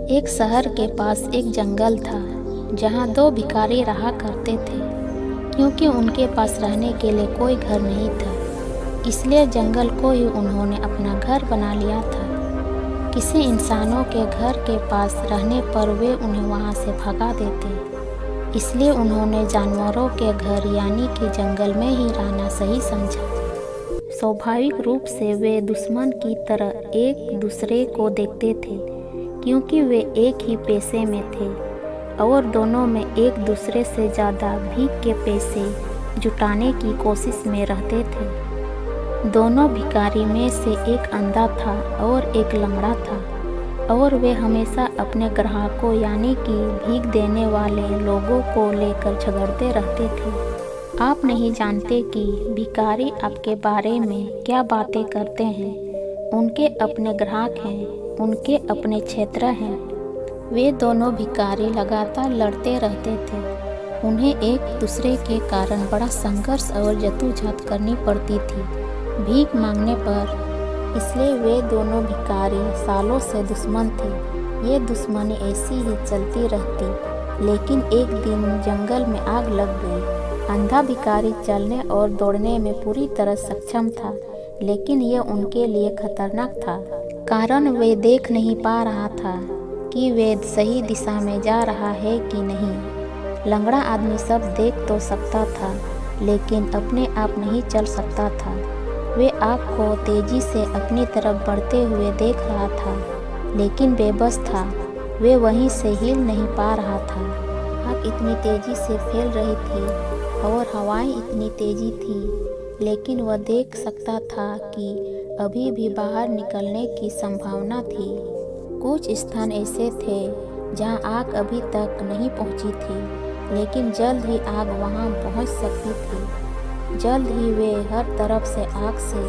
एक शहर के पास एक जंगल था जहाँ दो भिखारी रहा करते थे। क्योंकि उनके पास रहने के लिए कोई घर नहीं था, इसलिए जंगल को ही उन्होंने अपना घर बना लिया था। किसी इंसानों के घर के पास रहने पर वे उन्हें वहाँ से भगा देते, इसलिए उन्होंने जानवरों के घर यानी कि जंगल में ही रहना सही समझा। स्वाभाविक रूप से वे दुश्मन की तरह एक दूसरे को देखते थे, क्योंकि वे एक ही पेशे में थे और दोनों में एक दूसरे से ज़्यादा भीख के पैसे जुटाने की कोशिश में रहते थे। दोनों भिखारी में से एक अंधा था और एक लंगड़ा था, और वे हमेशा अपने ग्राहकों यानी कि भीख देने वाले लोगों को लेकर झगड़ते रहते थे। आप नहीं जानते कि भिखारी आपके बारे में क्या बातें करते हैं। उनके अपने ग्राहक हैं, उनके अपने क्षेत्र हैं। वे दोनों भिखारी लगातार लड़ते रहते थे। उन्हें एक दूसरे के कारण बड़ा संघर्ष और जद्दोजहद करनी पड़ती थी भीख मांगने पर। इसलिए वे दोनों भिखारी सालों से दुश्मन थे। ये दुश्मनी ऐसी ही चलती रहती, लेकिन एक दिन जंगल में आग लग गई। अंधा भिखारी चलने और दौड़ने में पूरी तरह सक्षम था, लेकिन यह उनके लिए खतरनाक था, कारण वे देख नहीं पा रहा था कि वे सही दिशा में जा रहा है कि नहीं। लंगड़ा आदमी सब देख तो सकता था, लेकिन अपने आप नहीं चल सकता था। वे आग को तेजी से अपनी तरफ बढ़ते हुए देख रहा था, लेकिन बेबस था। वे वहीं से हिल नहीं पा रहा था। आग इतनी तेजी से फैल रही थी और हवाएं इतनी तेजी थी, लेकिन वह देख सकता था कि अभी भी बाहर निकलने की संभावना थी। कुछ स्थान ऐसे थे जहां आग अभी तक नहीं पहुंची थी, लेकिन जल्द ही आग वहां पहुंच सकती थी। जल्द ही वे हर तरफ से आग से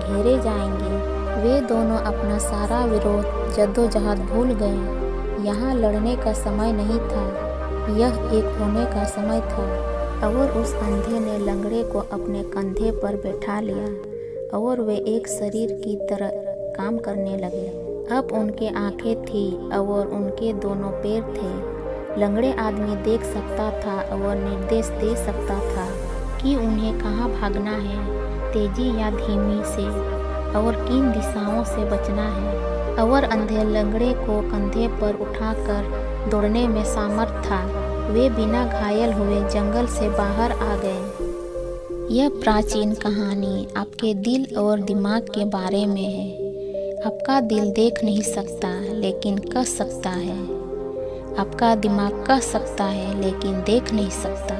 घेरे जाएंगे। वे दोनों अपना सारा विरोध जद्दोजहद भूल गए। यहाँ लड़ने का समय नहीं था, यह एक होने का समय था। और उस अंधे ने लंगड़े को अपने कंधे पर बैठा लिया और वे एक शरीर की तरह काम करने लगे। अब उनके आंखें थी और उनके दोनों पैर थे। लंगड़े आदमी देख सकता था और निर्देश दे सकता था कि उन्हें कहाँ भागना है, तेजी या धीमी से, और किन दिशाओं से बचना है। और अंधे लंगड़े को कंधे पर उठाकर दौड़ने में सामर्थ था। वे बिना घायल हुए जंगल से बाहर आ गए। यह प्राचीन कहानी आपके दिल और दिमाग के बारे में है। आपका दिल देख नहीं सकता, लेकिन कह सकता है। आपका दिमाग कह सकता है, लेकिन देख नहीं सकता।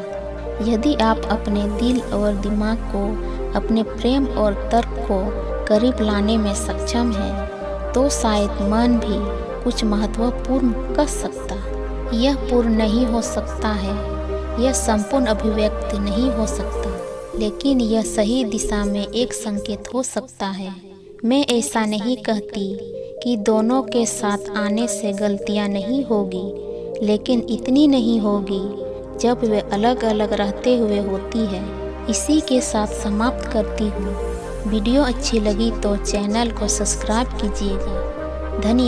यदि आप अपने दिल और दिमाग को, अपने प्रेम और तर्क को करीब लाने में सक्षम हैं, तो शायद मन भी कुछ महत्वपूर्ण कह सकता। यह पूर्ण नहीं हो सकता है, यह संपूर्ण अभिव्यक्ति नहीं हो सकता, लेकिन यह सही दिशा में एक संकेत हो सकता है। मैं ऐसा नहीं कहती कि दोनों के साथ आने से गलतियां नहीं होगी, लेकिन इतनी नहीं होगी जब वे अलग अलग रहते हुए होती है। इसी के साथ समाप्त करती हूँ। वीडियो अच्छी लगी तो चैनल को सब्सक्राइब कीजिएगा। धन्यवाद।